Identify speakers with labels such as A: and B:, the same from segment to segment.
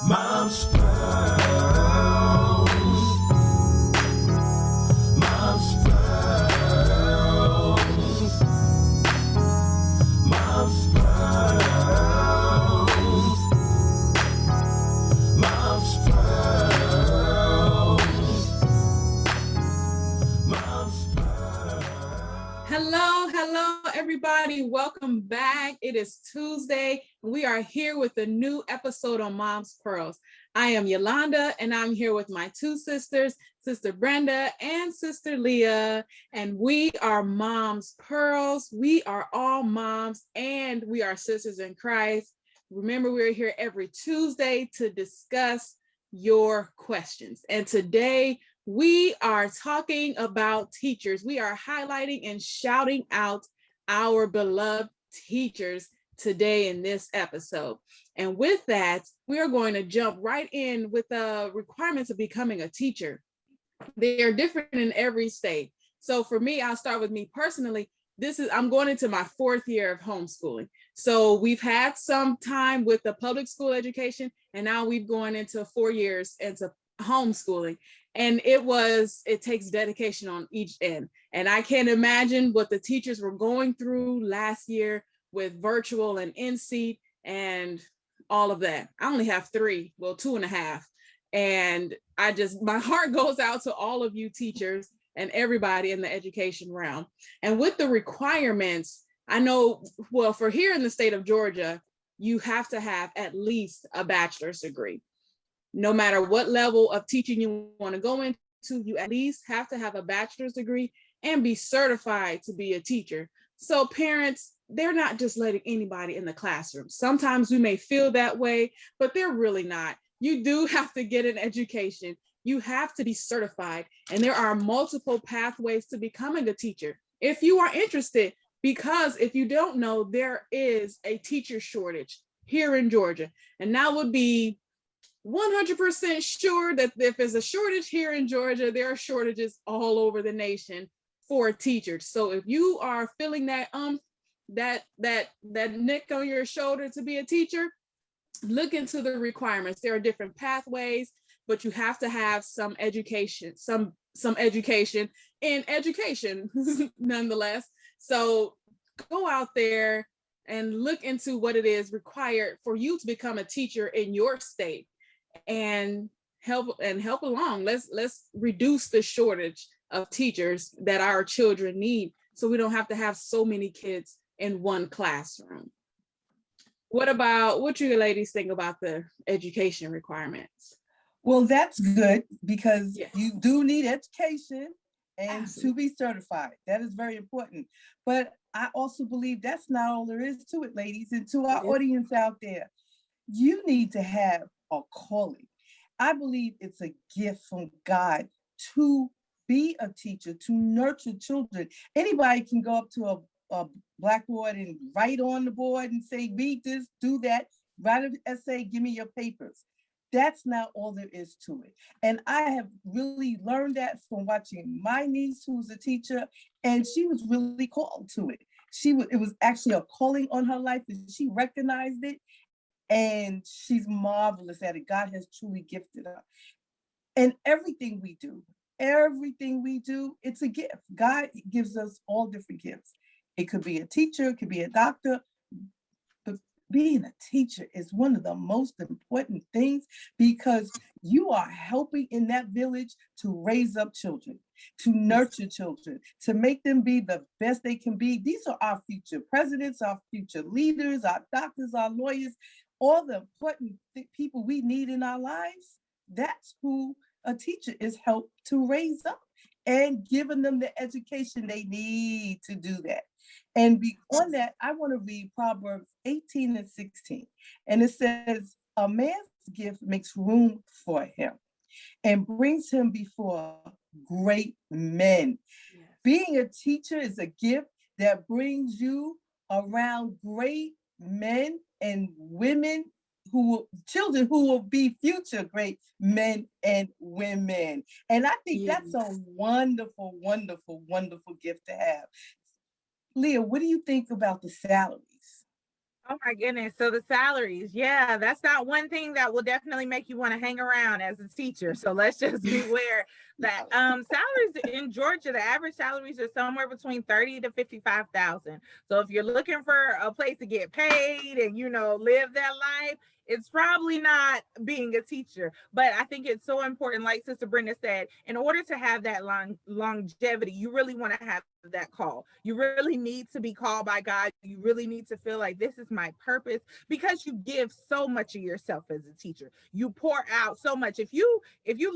A: Mom's Pearls. Mom's Pearls. Mom's Pearls. Mom's Pearls. Mom's Pearls.
B: Hello, everybody. Welcome back. It is Tuesday. We are here with a new episode on Mom's Pearls. I am Yolanda, and I'm here with my two sisters, Sister Brenda and Sister Leah, and we are Mom's Pearls. We are all moms, and we are sisters in Christ. Remember, we're here every Tuesday to discuss your questions. And today, we are talking about teachers. We are highlighting and shouting out our beloved teachers today in this episode. And with that, we are going to jump right in with the requirements of becoming a teacher. They are different in every state. So for me, I'll start with me personally. I'm going into my 4th year of homeschooling. So we've had some time with the public school education, and now we've gone into 4 years into homeschooling. And it takes dedication on each end. And I can't imagine what the teachers were going through last year with virtual and in-seat and all of that. I only have 3, well, 2.5. And my heart goes out to all of you teachers and everybody in the education realm. And with the requirements, I know, well, for here in the state of Georgia, you have to have at least a bachelor's degree. No matter what level of teaching you want to go into, you at least have to have a bachelor's degree and be certified to be a teacher. So parents, they're not just letting anybody in the classroom. Sometimes we may feel that way, but they're really not. You do have to get an education. You have to be certified. And there are multiple pathways to becoming a teacher if you are interested, because if you don't know, there is a teacher shortage here in Georgia. And that would be 100% sure that if there's a shortage here in Georgia, there are shortages all over the nation for teachers. So if you are feeling that nick on your shoulder to be a teacher, look into the requirements. There are different pathways, but you have to have some education, some education in education nonetheless. So go out there and look into what it is required for you to become a teacher in your state and help along. Let's reduce the shortage of teachers that our children need, so we don't have to have so many kids in one classroom. What you ladies think about the education requirements?
C: Well, that's good because
B: Yes.
C: you do need education and
B: Absolutely.
C: to be certified. That is very important. But I also believe that's not all there is to it, ladies. And to our audience out there, you need to have a calling. I believe it's a gift from God to be a teacher, to nurture children. Anybody can go up to a blackboard and write on the board and say, read this, do that, write an essay, give me your papers. That's not all there is to it. And I have really learned that from watching my niece, who's a teacher, and she was really called to it. It was actually a calling on her life, and she recognized it. And she's marvelous at it. God has truly gifted her. And everything we do, it's a gift. God gives us all different gifts. It could be a teacher, it could be a doctor. But being a teacher is one of the most important things because you are helping in that village to raise up children, to nurture children, to make them be the best they can be. These are our future presidents, our future leaders, our doctors, our lawyers, all the important people we need in our lives. That's who a teacher is helped to raise up and giving them the education they need to do that. And beyond that, I want to read Proverbs 18 and 16. And it says, a man's gift makes room for him and brings him before great men. Yes. Being a teacher is a gift that brings you around great men and women children who will be future great men and women. And I think that's a wonderful, wonderful, wonderful gift to have. Leah, what do you think about the salaries?
D: Oh my goodness. So the salaries, yeah, that's not one thing that will definitely make you want to hang around as a teacher. So let's just beware that salaries in Georgia, the average salaries are somewhere between 30 to 55,000. So if you're looking for a place to get paid and live that life, it's probably not being a teacher. But I think it's so important, like Sister Brenda said, in order to have that longevity, you really want to have that call. You really need to be called by God. You really need to feel like this is my purpose, because you give so much of yourself as a teacher. You pour out so much. If you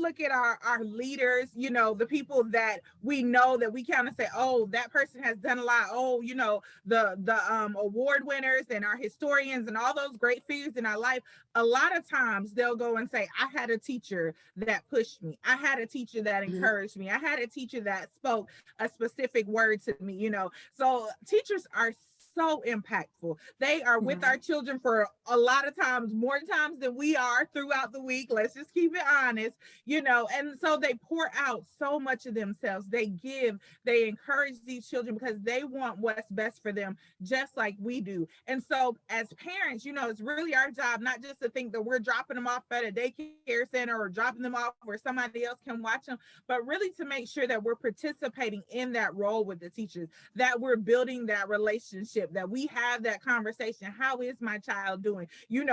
D: look at our leaders, the people that we know, that we kind of say, oh, that person has done a lot. Oh, the award winners and our historians and all those great figures in our life, a lot of times they'll go and say, I had a teacher that pushed me. I had a teacher that encouraged me. I had a teacher that spoke a specific word to me, So teachers are so impactful. They are with our children for a lot of times, more times than we are throughout the week. Let's just keep it honest, and so they pour out so much of themselves. They give, they encourage these children because they want what's best for them, just like we do. And so as parents, it's really our job not just to think that we're dropping them off at a daycare center or dropping them off where somebody else can watch them, but really to make sure that we're participating in that role with the teachers, that we're building that relationship, that we have that conversation. How is my child doing?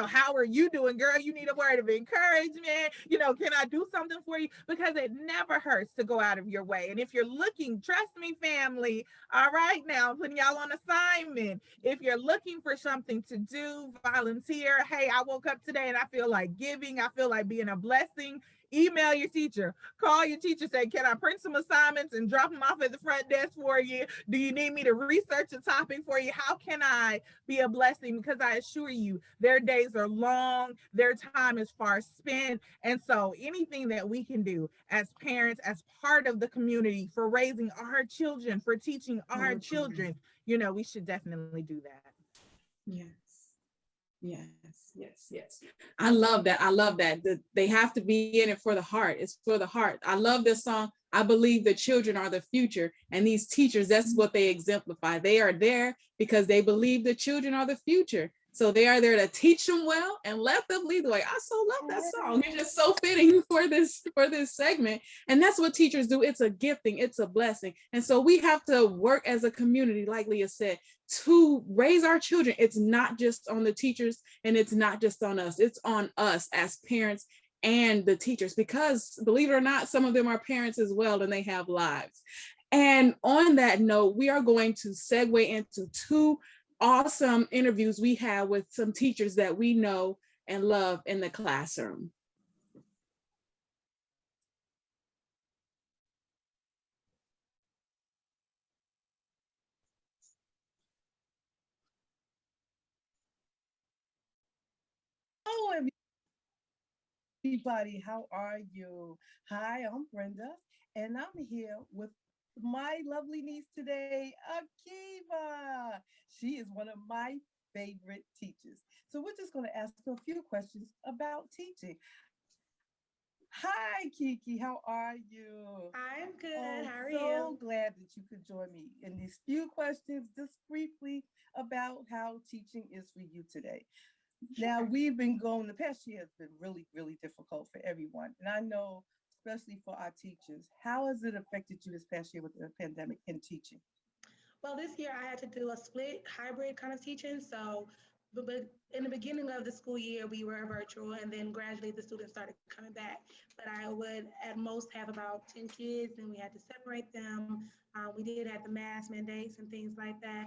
D: How are you doing, girl? You need a word of encouragement. Can I do something for you? Because it never hurts to go out of your way. And if you're looking, trust me, family, all right, now I'm putting y'all on assignment. If you're looking for something to do, volunteer. Hey, I woke up today and I feel like giving. I feel like being a blessing. Email your teacher, call your teacher, say, can I print some assignments and drop them off at the front desk for you? Do you need me to research a topic for you? How can I be a blessing? Because I assure you, their days are long, their time is far spent. And so anything that we can do as parents, as part of the community, for raising our children, for teaching our children, we should definitely do that.
B: Yes. Yes, yes, yes. I love that. I love that. They have to be in it for the heart. It's for the heart. I love this song. I believe the children are the future. And these teachers, that's what they exemplify. They are there because they believe the children are the future. So they are there to teach them well and let them lead the way. I so love that song. It's just so fitting for this segment. And that's what teachers do. It's a gifting, it's a blessing. And so we have to work as a community, like Leah said, to raise our children. It's not just on the teachers and it's not just on us. It's on us as parents and the teachers, because believe it or not, some of them are parents as well and they have lives. And on that note, we are going to segue into two awesome interviews we have with some teachers that we know and love in the classroom.
C: Hello, everybody. How are you? Hi, I'm Brenda, and I'm here with my lovely niece today, Akiva. She is one of my favorite teachers. So we're just going to ask her a few questions about teaching. Hi, Kiki. How are you?
E: I'm good.
C: Oh,
E: How are
C: so
E: you?
C: glad that you could join me in these few questions, just briefly about how teaching is for you today. Now, we've been going, the past year has been really, really difficult for everyone. And I know, especially for our teachers, how has it affected you this past year with the pandemic in teaching?
E: Well, this year I had to do a split hybrid kind of teaching. So, but in the beginning of the school year, we were virtual, and then gradually the students started coming back. But I would at most have about 10 kids, and we had to separate them. We did have the mask mandates and things like that.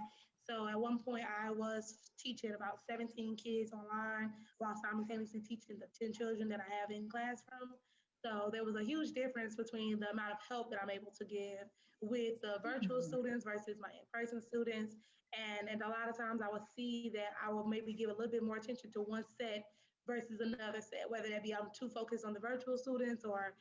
E: So at one point, I was teaching about 17 kids online while simultaneously teaching the 10 children that I have in classroom. So there was a huge difference between the amount of help that I'm able to give with the virtual
C: Mhm.
E: students versus my in-person students. And a lot of times I would see that I will maybe give a little bit more attention to one set versus another set, whether that be I'm too focused on the virtual students or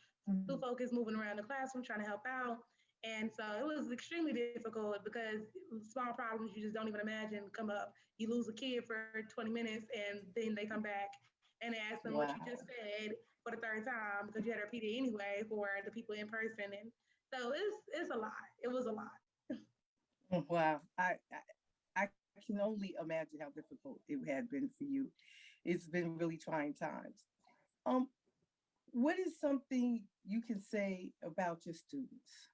E: too
C: Mhm.
E: focused moving around the classroom trying to help out. And so it was extremely difficult because small problems you just don't even imagine come up. You lose a kid for 20 minutes and then they come back and they ask them what you just
C: Wow.
E: said for the third time because you had to repeat it anyway for the people in person. And so it's a lot. It was a lot.
C: Wow. I can only imagine how difficult it had been for you. It's been really trying times. Um, what is something you can say about your students?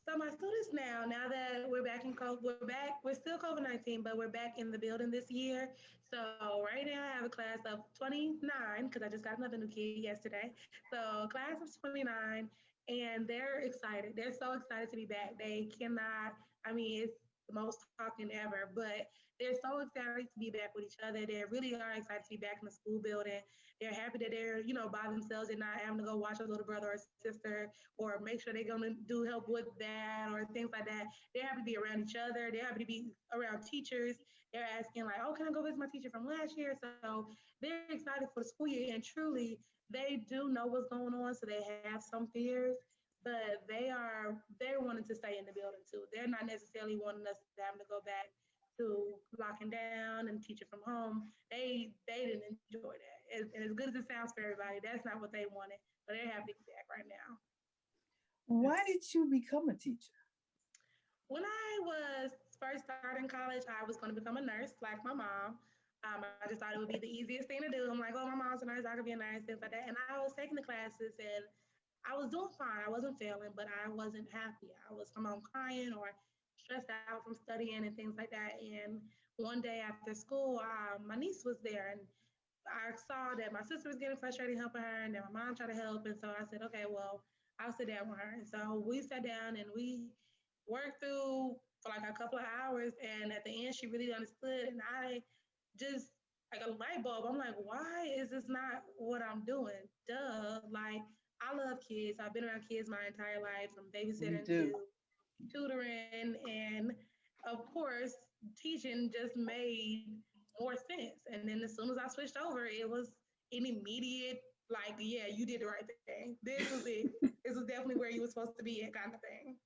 E: So my students now that we're back in COVID, we're still COVID-19, but we're back in the building this year. So right now I have a class of 29 because I just got another new kid yesterday. So class of 29, and they're excited. They're so excited to be back. They cannot, I mean, it's the most talking ever, but they're so excited to be back with each other. They really are excited to be back in the school building. They're happy that they're, by themselves and not having to go watch a little brother or sister or make sure they're going to do help with that or things like that. They're happy to be around each other. They're happy to be around teachers. They're asking like, oh, can I go visit my teacher from last year? So they're excited for the school year, and truly they do know what's going on. So they have some fears, but they're wanting to stay in the building too. They're not necessarily wanting us to have to go back to locking down and teaching from home. They didn't enjoy that. And as good as it sounds for everybody, that's not what they wanted. So they're happy to be back right now.
C: Why did you become a teacher?
E: When I was first starting college, I was going to become a nurse like my mom. I just thought it would be the easiest thing to do. I'm like, oh, my mom's a nurse, I could be a nurse, things like that. And I was taking the classes and I was doing fine. I wasn't failing, but I wasn't happy. I was come home crying or stressed out from studying and things like that. And one day after school, my niece was there, and I saw that my sister was getting frustrated helping her, and then my mom tried to help. And so I said, okay, well, I'll sit down with her. And so we sat down and we worked through for like a couple of hours. And at the end, she really understood. And I just, like a light bulb, I'm like, why is this not what I'm doing? Duh. Like, I love kids. I've been around kids my entire life, from
C: You
E: babysitting
C: do.
E: to tutoring. And of course, teaching just made more sense. And then as soon as I switched over, it was an immediate, like, yeah, you did the right thing. This was it. This was definitely where you were supposed to be at, kind of thing.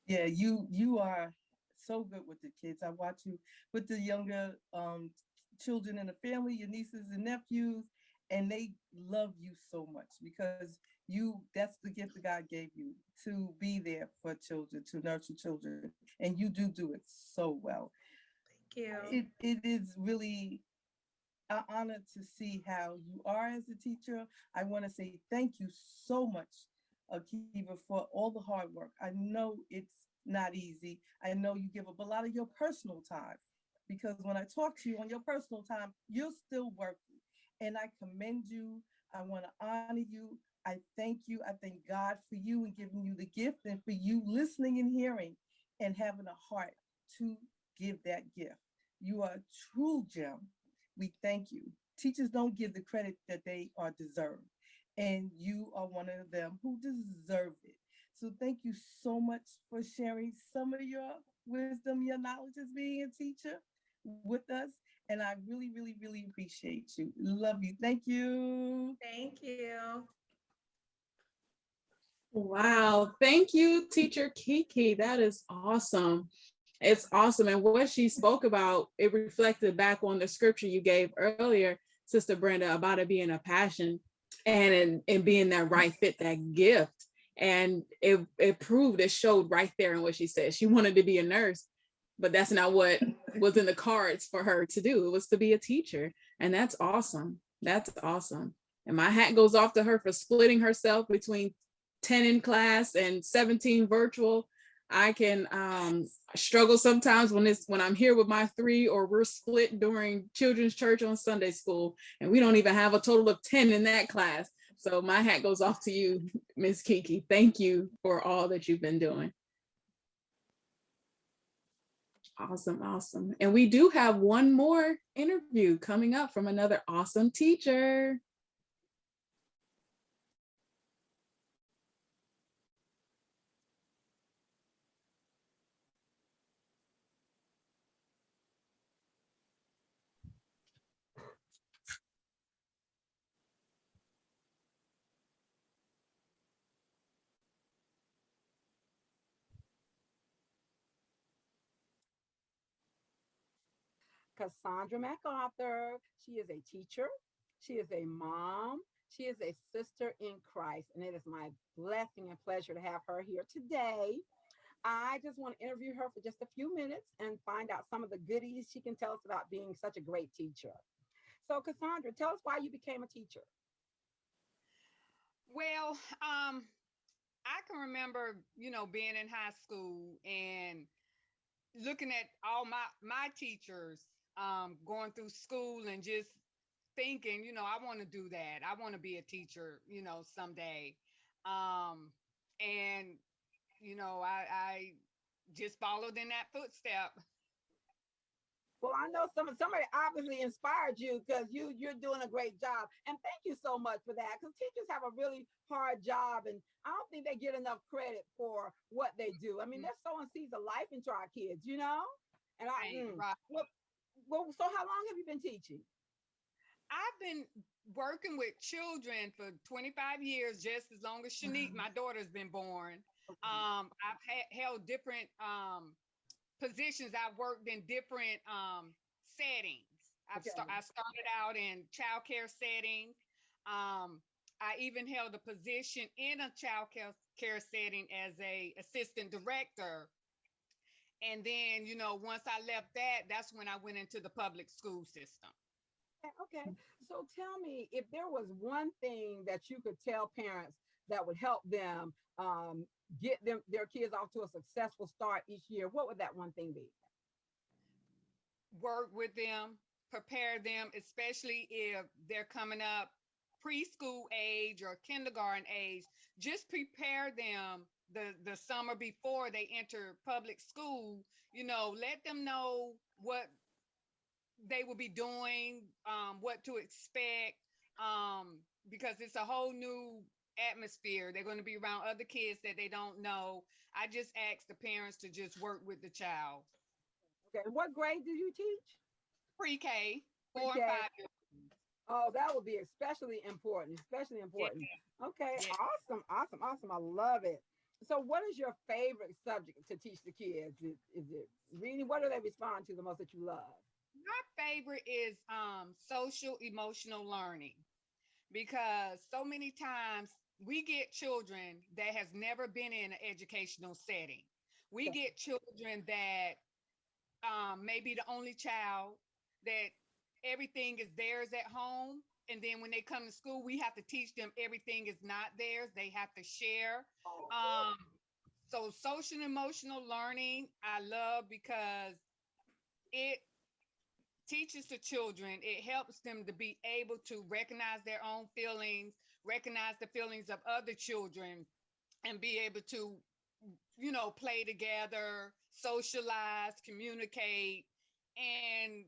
C: Yeah, you are so good with the kids. I watch you with the younger children in the family, your nieces and nephews, and they love you so much because that's the gift that God gave you, to be there for children, to nurture children, and you do it so well.
E: Thank you.
C: It is really an honor to see how you are as a teacher. I want to say thank you so much, Akiva, for all the hard work. I know it's not easy. I know you give up a lot of your personal time, because when I talk to you on your personal time, you're still working. And I commend you. I want to honor you. I thank you. I thank God for you and giving you the gift, and for you listening and hearing and having a heart to give that gift. You are a true gem. We thank you. Teachers don't give the credit that they are deserved, and you are one of them who deserve it. So thank you so much for sharing some of your wisdom, your knowledge as being a teacher with us. And I really, really, really appreciate you. Love you. Thank you.
E: Thank you.
B: Wow. Thank you, Teacher Kiki. That is awesome. It's awesome. And what she spoke about, it reflected back on the scripture you gave earlier, Sister Brenda, about it being a passion and being that right fit, that gift. And it proved, it showed right there in what she said. She wanted to be a nurse, but that's not what was in the cards for her to do. It was to be a teacher. And that's awesome. That's awesome. And my hat goes off to her for splitting herself between 10 in class and 17 virtual. I can struggle sometimes when I'm here with my 3, or we're split during children's church on Sunday school, and we don't even have a total of 10 in that class. So my hat goes off to you, Miss Kiki. Thank you for all that you've been doing. Awesome, awesome. And we do have one more interview coming up from another awesome teacher.
F: Cassandra MacArthur. She is a teacher. She is a mom. She is a sister in Christ. And it is my blessing and pleasure to have her here today. I just want to interview her for just a few minutes and find out some of the goodies she can tell us about being such a great teacher. So, Cassandra, tell us why you became a teacher.
G: Well, I can remember, being in high school and looking at all my teachers going through school and just thinking, I want to do that. I want to be a teacher, someday. And I just followed in that footstep.
F: Well, I know somebody obviously inspired you because you're doing a great job. And thank you so much for that. Because teachers have a really hard job, and I don't think they get enough credit for what they do. I mean, they're sowing seeds of life into our kids, you know? And
G: Right.
F: well, so how long have you been teaching?
G: I've been working with children for 25 years, just as long as Shanique, my daughter's been born. I've held different positions. I've worked in different settings. I started out in childcare setting. I even held a position in a childcare setting as a assistant director. And then, once I left that's when I went into the public school system.
F: Okay. So tell me, if there was one thing that you could tell parents that would help them get their kids off to a successful start each year, what would that one thing be?
G: Work with them, prepare them, especially if they're coming up preschool age or kindergarten age. Just prepare them the summer before they enter public school. Let them know what they will be doing, what to expect, because it's a whole new atmosphere. They're going to be around other kids that they don't know. I just ask the parents to just work with the child.
F: Okay, and what grade do you teach?
G: Pre-K, 4 and
F: Pre-K.
G: 5 years.
F: Oh, that would be especially important,
G: Yeah.
F: Okay,
G: Yeah.
F: awesome. I love it. So what is your favorite subject to teach the kids? Is it reading? What do they respond to the most that you love?
G: My favorite is social emotional learning, because so many times we get children that has never been in an educational setting. We
F: Okay.
G: get children that may be the only child, that everything is theirs at home. And then when they come to school, we have to teach them everything is not theirs. They have to share. So social and emotional learning, I love, because it teaches the children, it helps them to be able to recognize their own feelings, recognize the feelings of other children, and be able to, play together, socialize, communicate, and,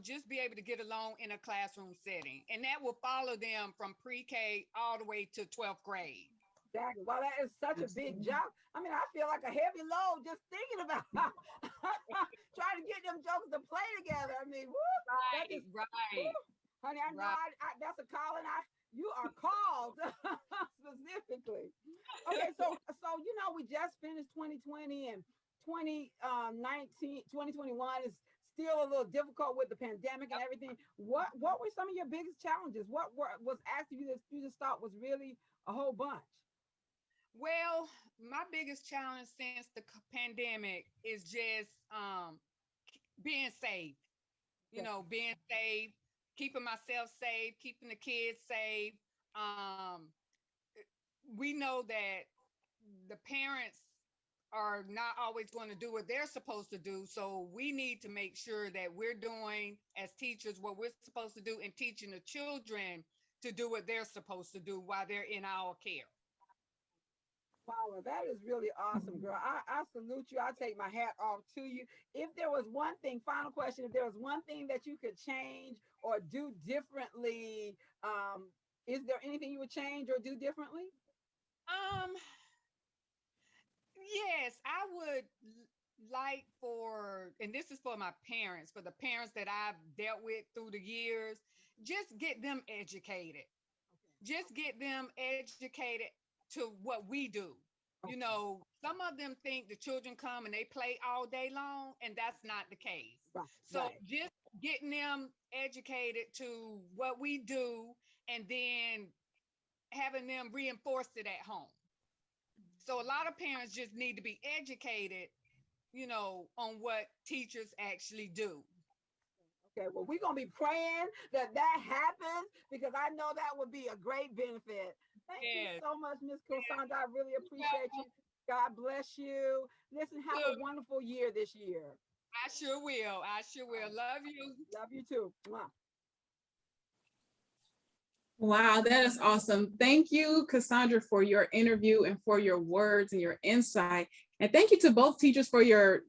G: just be able to get along in a classroom setting. And that will follow them from pre-K all the way to 12th grade.
F: Exactly. Well, that is such a big job. I mean, I feel like a heavy load just thinking about trying to get them jokers to play together. I mean,
G: Right,
F: is,
G: right.
F: Honey, I know
G: Right.
F: that's a calling. You are called specifically. Okay, so we just finished 2020, and 2021 is still a little difficult with the pandemic and everything. What were some of your biggest challenges? What was asked of you that you just thought was really a whole bunch?
G: Well, my biggest challenge since the pandemic is just being safe. Being safe, keeping myself safe, keeping the kids safe. We know that the parents are not always going to do what they're supposed to do. So we need to make sure that we're doing as teachers what we're supposed to do, and teaching the children to do what they're supposed to do while they're in our care.
F: Wow, well, that is really awesome, girl. I salute you. I take my hat off to you. If there was one thing, final question, if there was one thing that you could change or do differently, is there anything you would change or do differently?
G: Yes, I would like for, and this is for my parents, for the parents that I've dealt with through the years, just get them educated. Just get them educated to what we do. Some of them think the children come and they play all day long, and that's not the case.
F: Right,
G: So
F: right.
G: just getting them educated to what we do, and then having them reinforce it at home. So a lot of parents just need to be educated, on what teachers actually do.
F: Okay, well, we're gonna be praying that that happens because I know that would be a great benefit. Thank you
G: Yes.
F: so much, Miss Cassandra. I really appreciate you. God bless you. Listen, have a wonderful year this year.
G: I sure will. I sure will. Love you.
F: Love you too. Mwah.
B: Wow, that is awesome. Thank you, Cassandra, for your interview and for your words and your insight. And thank you to both teachers for your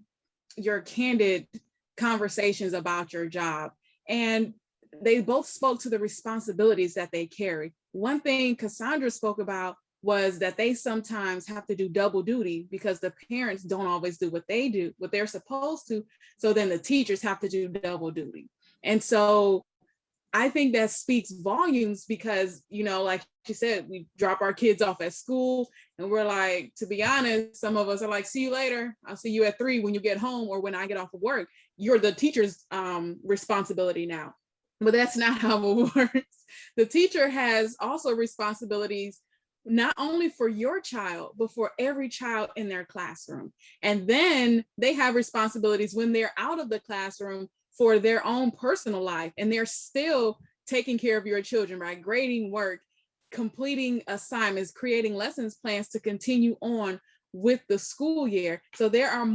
B: candid conversations about your job. And they both spoke to the responsibilities that they carry. One thing Cassandra spoke about was that they sometimes have to do double duty because the parents don't always do what they do, what they're supposed to. So then the teachers have to do double duty. And so I think that speaks volumes because, like you said, we drop our kids off at school and we're like, to be honest, some of us are like, see you later. I'll see you at 3 when you get home or when I get off of work. You're the teacher's responsibility now. But that's not how it works. The teacher has also responsibilities not only for your child, but for every child in their classroom. And then they have responsibilities when they're out of the classroom for their own personal life. And they're still taking care of your children by grading work, completing assignments, creating lessons plans to continue on with the school year. So there's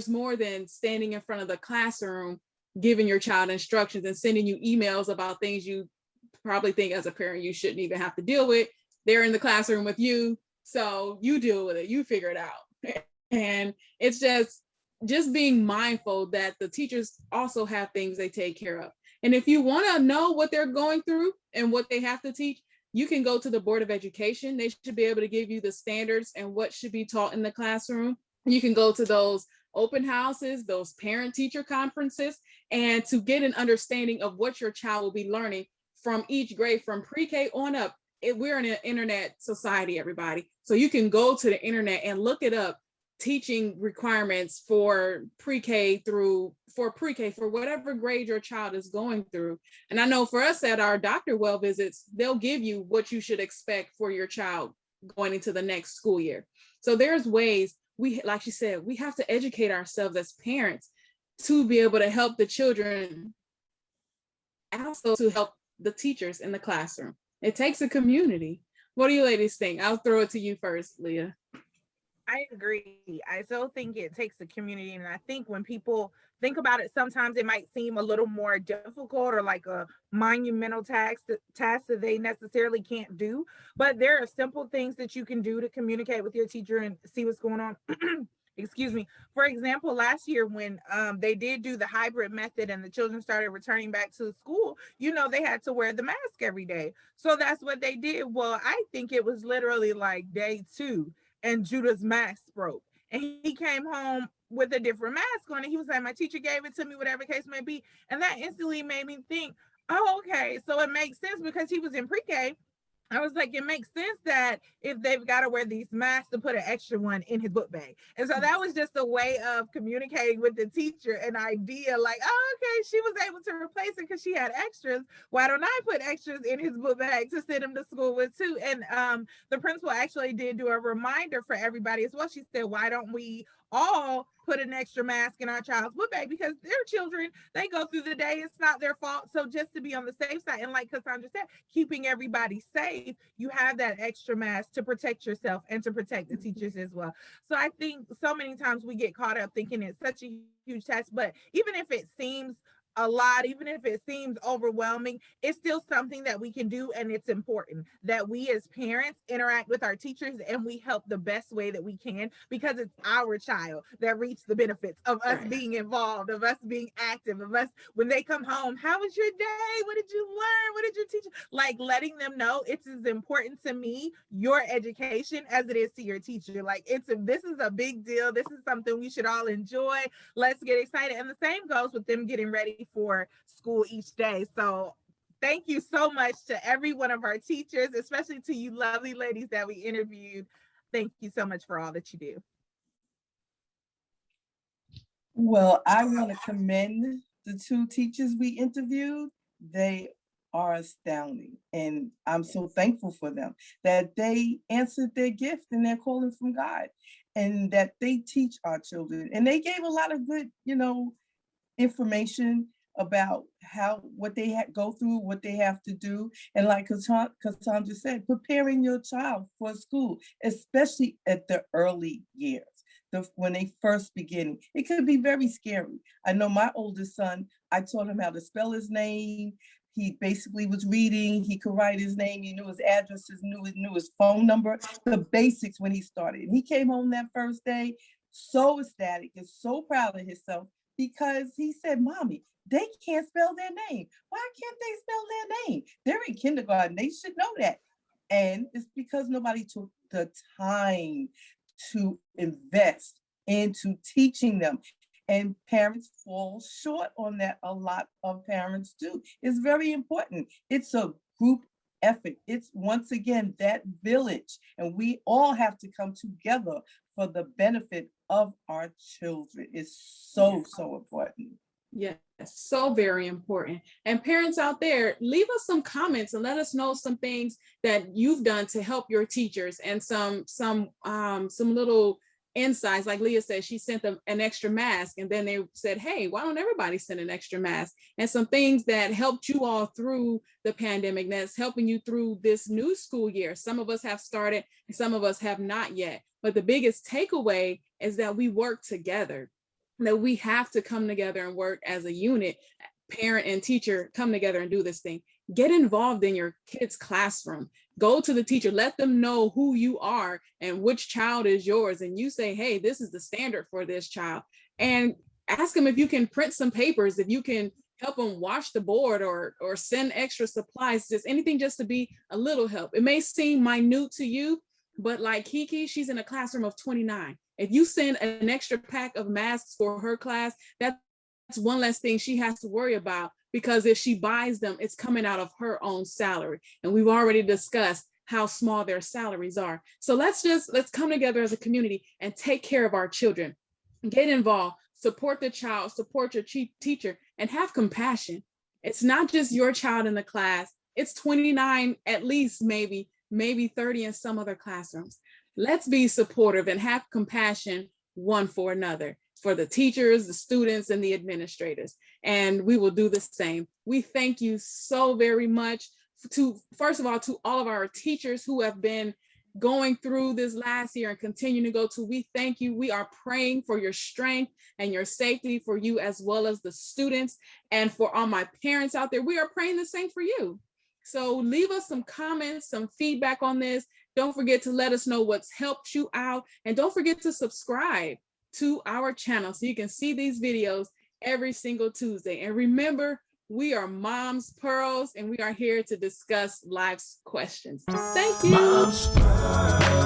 B: more than standing in front of the classroom, giving your child instructions and sending you emails about things you probably think as a parent you shouldn't even have to deal with. They're in the classroom with you, so you deal with it, you figure it out. And it's just being mindful that the teachers also have things they take care of. And if you want to know what they're going through and what they have to teach, you can go to the Board of Education. They should be able to give you the standards and what should be taught in the classroom. You can go to those open houses, those parent-teacher conferences, and to get an understanding of what your child will be learning from each grade, from pre-K on up. We're in an internet society, everybody. So you can go to the internet and look it up, teaching requirements for pre-K for whatever grade your child is going through. And I know for us at our Dr. Well visits, they'll give you what you should expect for your child going into the next school year. So there's ways like she said, we have to educate ourselves as parents to be able to help the children, also to help the teachers in the classroom. It takes a community. What do you ladies think? I'll throw it to you first, Leah.
D: I agree. I still think it takes a community. And I think when people think about it, sometimes it might seem a little more difficult or like a monumental task that they necessarily can't do. But there are simple things that you can do to communicate with your teacher and see what's going on. Excuse me. For example, last year when they did do the hybrid method and the children started returning back to school, they had to wear the mask every day. So that's what they did. Well, I think it was literally like day 2 and Judah's mask broke. And he came home with a different mask on. And he was like, my teacher gave it to me, whatever case may be. And that instantly made me think, oh, okay. So it makes sense because he was in pre-K. I was like, it makes sense that if they've got to wear these masks to put an extra one in his book bag. And so that was just a way of communicating with the teacher, an idea like, oh, okay, she was able to replace it because she had extras. Why don't I put extras in his book bag to send him to school with too? And the principal actually did do a reminder for everybody as well. She said, why don't we all put an extra mask in our child's book bag, because they're children, they go through the day, it's not their fault. So just to be on the safe side, and like Cassandra said, keeping everybody safe, you have that extra mask to protect yourself and to protect the teachers as well. So I think so many times we get caught up thinking it's such a huge task, but even if it seems a lot, even if it seems overwhelming, it's still something that we can do. And it's important that we as parents interact with our teachers and we help the best way that we can, because it's our child that reaps the benefits of us being involved, of us being active, of us when they come home, how was your day? What did you learn? What did your teacher? Like letting them know it's as important to me, your education, as it is to your teacher. Like this is a big deal. This is something we should all enjoy. Let's get excited. And the same goes with them getting ready for school each day. So thank you so much to every one of our teachers, especially to you lovely ladies that we interviewed. Thank you so much for all that you do.
C: Well, I want to commend the 2 teachers we interviewed. They are astounding. And I'm so thankful for them that they answered their gift and their calling from God, and that they teach our children. And they gave a lot of good, information about what they go through, what they have to do. And like Cassandra said, preparing your child for school, especially at the early years. When they first begin, it could be very scary. I know my oldest son, I taught him how to spell his name. He basically was reading, he could write his name, he knew his addresses, knew his phone number, the basics when he started. And he came home that first day so ecstatic and so proud of himself, because he said, Mommy, they can't spell their name. Why can't they spell their name? They're in kindergarten, they should know that. And it's because nobody took the time to invest into teaching them. And parents fall short on that. A lot of parents do. It's very important. It's a group effort. It's, once again, that village. And we all have to come together for the benefit of our children. It's so important.
B: Yes, so very important. And parents out there, leave us some comments and let us know some things that you've done to help your teachers, and some little insights. Like Leah said, she sent them an extra mask, and then they said, hey, why don't everybody send an extra mask? And some things that helped you all through the pandemic, that's helping you through this new school year. Some of us have started and some of us have not yet. But the biggest takeaway is that we work together, that we have to come together and work as a unit. Parent and teacher come together and do this thing. Get involved in your kids' classroom. Go to the teacher, let them know who you are and which child is yours. And you say, hey, this is the standard for this child. And ask them if you can print some papers, if you can help them wash the board or send extra supplies, just anything just to be a little help. It may seem minute to you, but like Kiki, she's in a classroom of 29. If you send an extra pack of masks for her class, that's one less thing she has to worry about, because if she buys them, it's coming out of her own salary. And we've already discussed how small their salaries are. So let's come together as a community and take care of our children. Get involved, support the child, support your teacher, and have compassion. It's not just your child in the class. It's 29, at least maybe 30 in some other classrooms. Let's be supportive and have compassion one for another, for the teachers, the students, and the administrators. And we will do the same. We thank you so very much first of all, to all of our teachers who have been going through this last year and continue to go to. We thank you. We are praying for your strength and your safety for you, as well as the students. And for all my parents out there, we are praying the same for you. So leave us some comments, some feedback on this. Don't forget to let us know what's helped you out. And don't forget to subscribe to our channel so you can see these videos every single Tuesday. And remember, we are Mom's Pearls, and we are here to discuss life's questions. Thank you.
A: Mom's Pearls.